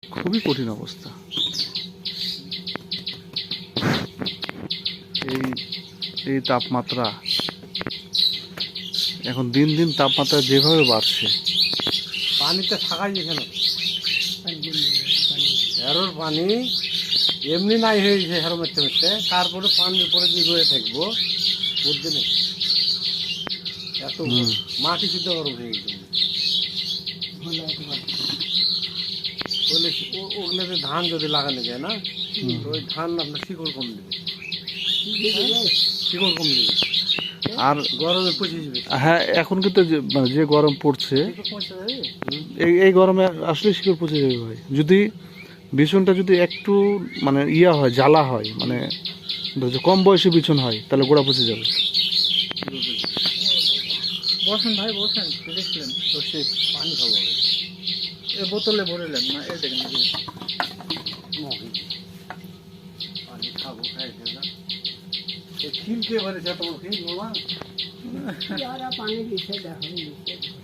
খুবই কঠিন অবস্থা। এই এই তাপমাত্রা এখন দিন দিন তাপমাত্রা যেভাবে বাড়ছে, পানিতে থাকাই এখানে হেরোর পানি এমনি নাই হয়েছে হেরো মেরতে মেরতে, তারপরে পানির পরে যে রয়ে থাকবো বুঝতে নেই এত মাটি শুদ্ধ গরম হয়ে গেছে। ওগুলোতে ধান যদি লাগানো যায় না, তো ওই ধান আপনার শিকড় কম দেবে, শিকড় কম দেবে আর গরমে পচে যাবে। হ্যাঁ, এখন কিন্তু মানে যে গরম পড়ছে, এই গরমে আসলে শিকড় পচে যাবে ভাই। যদি বিছনটা যদি একটু মানে ইয়া হয়, জ্বালা হয়, মানে কম বয়সী বিছন হয়, তাহলে গোড়া পচে যাবে। বসেন ভাই বসেন, দেখলেন তো সে পানি খাবো হবে এ বোতলে ভরেলেন না, এই দেখেন পানি খাবো খাইছে না খিলকে ভরে যত খিল মামা পানি দিচ্ছে দেখো